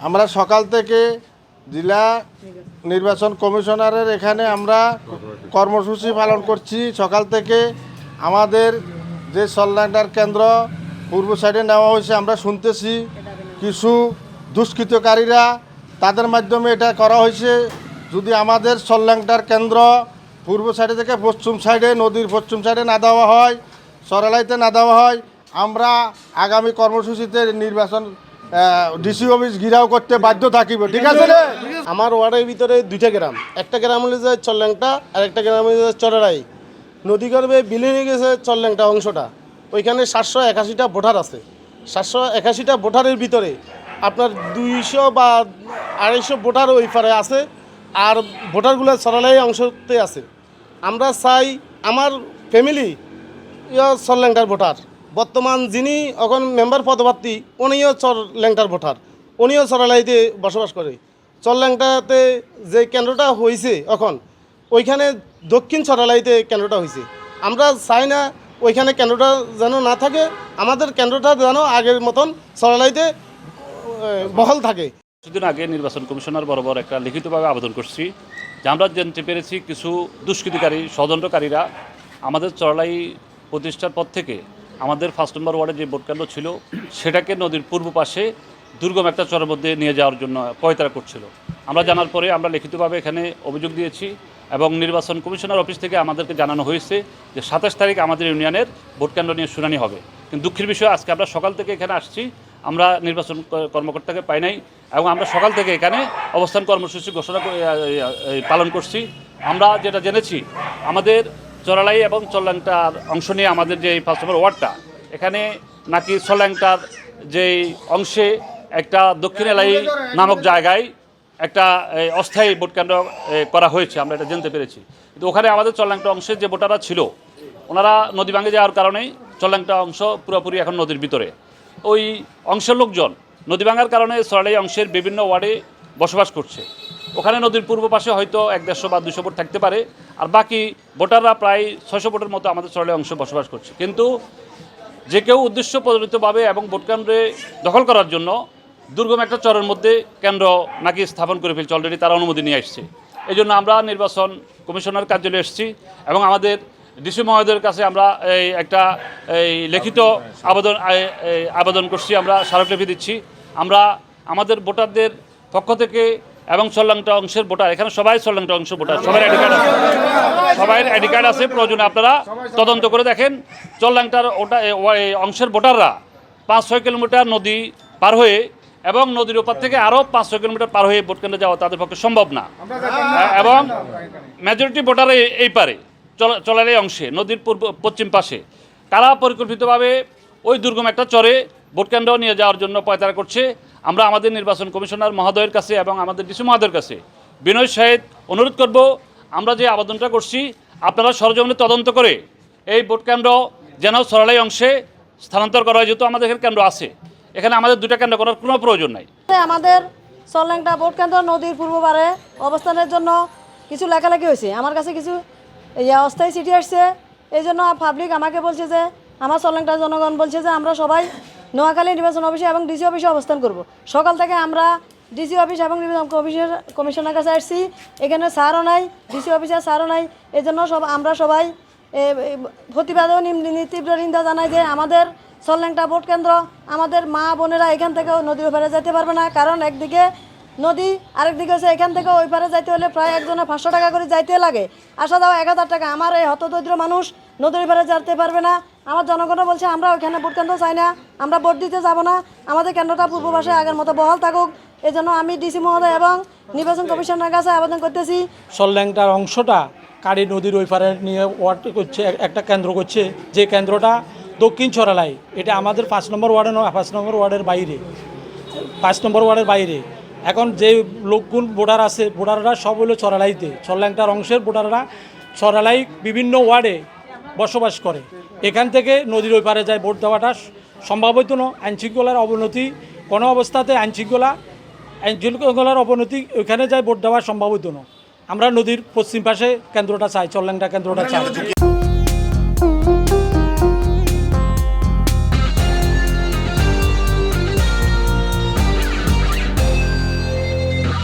আমরা সকাল থেকে জেলা নির্বাচন কমিশনারের এখানে আমরা কর্মসূচি পালন করছি। সকাল থেকে আমাদের যে সল্যান্ডার কেন্দ্র পূর্ব সাইডে নেওয়া হয়েছে, আমরা শুনতেছি কিছু দুষ্কৃতকারীরা তাদের মাধ্যমে এটা করা হয়েছে। যদি আমাদের সল্যান্ডার কেন্দ্র পূর্ব সাইডে থেকে পশ্চিম সাইডে, নদীর পশ্চিম সাইডে না দেওয়া হয়, সরালাইতে না দেওয়া হয়, আমরা আগামী কর্মসূচিতে নির্বাচন ডিসি অফিস ঘিরাও করতে বাধ্য থাকিব। ঠিক আছে? আমার ওয়ার্ডের ভিতরে দুইটা গ্রাম, একটা গ্রাম হলে যায় চল্যাংটা আর একটা গ্রাম হলে যায় চরেরাই। নদীগর্ভে বিলীন হয়ে গেছে চল্যাংটা অংশটা। ওইখানে 781টা ভোটার আছে। 781টা ভোটারের ভিতরে আপনার 200 বা 250 ভোটার ওই পারে আছে, আর ভোটারগুলো চরেরাই অংশতে আছে। আমরা চাই আমার ফ্যামিলি চল্যাংটার ভোটার, বর্তমান যিনি এখন মেম্বার পদপ্রার্থী উনিও চরল্যাংটার ভোটার, উনিও চরালাইতে বসবাস করে। চরল্যাংটাতে যে কেন্দ্রটা হয়েছে এখন, ওইখানে দক্ষিণ চরালাইতে কেন্দ্রটা হয়েছে। আমরা চাই না ওইখানে কেন্দ্রটা যেন না থাকে, আমাদের কেন্দ্রটা যেন আগের মতন চরালাইতে বহাল থাকে। কিছুদিন আগে নির্বাচন কমিশনার বরাবর একটা লিখিতভাবে আবেদন করছি যে আমরা জানতে পেরেছি কিছু দুষ্কৃতিকারী ষড়যন্ত্রকারীরা আমাদের চরলাই প্রতিষ্ঠার পর থেকে আমাদের 1 নম্বর ওয়ার্ডে যে ভোট কেন্দ্র ছিল সেটাকে নদীর পূর্ব পাশে দুর্গম একটা চরের মধ্যে নিয়ে যাওয়ার জন্য পয়তারা করছিল। আমরা জানার পরে আমরা লিখিতভাবে এখানে অভিযোগ দিয়েছি এবং নির্বাচন কমিশনার অফিস থেকে আমাদেরকে জানানো হয়েছে যে 27 তারিখ আমাদের ইউনিয়নের ভোট কেন্দ্র নিয়ে শুনানি হবে। কিন্তু দুঃখের বিষয়, আজকে আমরা সকাল থেকে এখানে আসছি, আমরা নির্বাচন কর্মকর্তাকে পাই নাই এবং আমরা সকাল থেকে এখানে অবস্থান কর্মসূচি ঘোষণা পালন করছি। আমরা যেটা জেনেছি, আমাদের চরালাই এবং চরল্যাংটার অংশ নিয়ে আমাদের যে 5 নম্বর ওয়ার্ডটা, এখানে নাকি চরল্যাংটার যেই অংশে একটা দক্ষিণ এলাই নামক জায়গায় একটা অস্থায়ী ভোট কেন্দ্র করা হয়েছে, আমরা এটা জানতে পেরেছি। কিন্তু ওখানে আমাদের চরল্যাংটা অংশের যে ভোটাররা ছিল, ওনারা নদী ভাঙে যাওয়ার কারণেই চরল্যাংটা অংশ পুরোপুরি এখন নদীর ভিতরে। ওই অংশের লোকজন নদী ভাঙার কারণে চরালাই অংশের বিভিন্ন ওয়ার্ডে বসবাস করছে। ওখানে নদীর পূর্ব পাশে হয়তো 150 বা 200 ভোট থাকতে পারে, আর বাকি ভোটাররা প্রায় 600 ভোটের মতো আমাদের চরালাই অংশে বসবাস করছে। কিন্তু যে কেউ উদ্দেশ্য প্রণোদিতভাবে এবং ভোট কেন্দ্রে দখল করার জন্য দুর্গম একটা চরের মধ্যে কেন্দ্র নাকি স্থাপন করে ফেলছে, অলরেডি তারা অনুমতি নিয়ে আসছে। এই জন্য আমরা নির্বাচন কমিশনার কার্যালয়ে এসেছি এবং আমাদের ডিসি মহোদয়ের কাছে আমরা একটা লিখিত আবেদন করছি, আমরা স্মারকলিপি দিচ্ছি। আমরা আমাদের ভোটারদের পক্ষ থেকে এবং চরল্যাংটা অংশের ভোটার, এখানে সবাই চরল্যাংটা অংশ ভোটার, সবার আইডি কার্ড আছে, সবাই আইডি কার্ড আছে। প্রয়োজনে আপনারা তদন্ত করে দেখেন, চরল্যাংটার অংশের ভোটাররা 5-6 কিলোমিটার নদী পার হয়ে এবং নদীর ওপার থেকে আরও 5-6 কিলোমিটার পার হয়ে ভোট কেন্দ্রে যাওয়া তাদের পক্ষে সম্ভব না। এবং মেজরিটি ভোটার এই পারে চলার অংশে নদীর পশ্চিম পাশে তারা পরিকল্পিতভাবে ওই দুর্গম একটা চরে ভোট কেন্দ্র নিয়ে যাওয়ার জন্য পয়তারা করছে। আমরা আমাদের নির্বাচন কমিশনার মহোদয়ের কাছে এবং আমাদের ডিসি মহোদয়ের কাছে বিনয় সহিত অনুরোধ করব, আমরা যে আবেদনটা করছি আপনারা সরজমিনে তদন্ত করে এই ভোট কেন্দ্র যেন চরালাই অংশে স্থানান্তর করা হয়। যেহেতু আমাদের এখানে কেন্দ্র আছে, এখানে আমাদের 2টা কেন্দ্র করার কোনো প্রয়োজন নাই। আমাদের চরল্যাংটা ভোট কেন্দ্র নদীর পূর্ব পারে অবস্থানের জন্য কিছু লেখালেখি হয়েছে, আমার কাছে কিছু অস্থায়ী চিঠি আসছে। এই জন্য পাবলিক আমাকে বলছে যে, আমার চরল্যাংটার জনগণ বলছে যে আমরা সবাই নোয়াখালী নির্বাচন অফিসে এবং ডিসি অফিসে অবস্থান করব। সকাল থেকে আমরা ডিসি অফিস এবং নির্বাচন কমিশনের কাছে আসছি, এখানে স্যারও নাই, ডিসি অফিসের স্যারও নাই। এই জন্য আমরা সবাই প্রতিবাদ ও তীব্র নিন্দা জানাই যে আমাদের চরল্যাংটা ভোট কেন্দ্র, আমাদের মা বোনেরা এখান থেকেও নদীর ওপারে যেতে পারবে না, কারণ একদিকে নদী আরেকদিকে হচ্ছে এখান থেকে ওই পারে যাইতে হলে প্রায় একজনে 500 টাকা করে যাইতে লাগে, আসা যাওয়া 1000 টাকা। আমার এই হতদরিদ্র মানুষ নদীর পারে যেতে পারবে না। আমার জনগণও বলছে আমরা ওইখানে ভোট কেন্দ্র চাই না, আমরা ভোট দিতে যাব না, আমাদের কেন্দ্রটা পূর্ব পাশে আগের মতো বহাল থাকুক। এই জন্য আমি ডিসি মহোদয় এবং নির্বাচন কমিশনের কাছে আবেদন করতেছি। চরল্যাংটার অংশটা কারি নদীর ওই পারে নিয়ে ওয়ার্ড করছে, একটা কেন্দ্র করছে, যে কেন্দ্রটা দক্ষিণ চরালাই। এটা আমাদের 5 নম্বর ওয়ার্ডে নয়, 5 নম্বর ওয়ার্ডের বাইরে, 5 নম্বর ওয়ার্ডের বাইরে। এখন যে লোকগুন ভোটার আছে, ভোটাররা সব হলো চরালাইতে, চরল্যাংটার অংশের ভোটাররা চরালাই বিভিন্ন ওয়ার্ডে বসবাস করে। এখান থেকে নদীর ওই পারে যায় ভোট দেওয়াটা সম্ভব হইতো না। আইনশৃঙ্খলার অবনতি, কোনো অবস্থাতে আইনশৃঙ্খলার অবনতি ওইখানে যায় ভোট দেওয়া সম্ভব হইতো না। আমরা নদীর পশ্চিম পাশে কেন্দ্রটা চাই, চরল্যাংটা কেন্দ্রটা চাই।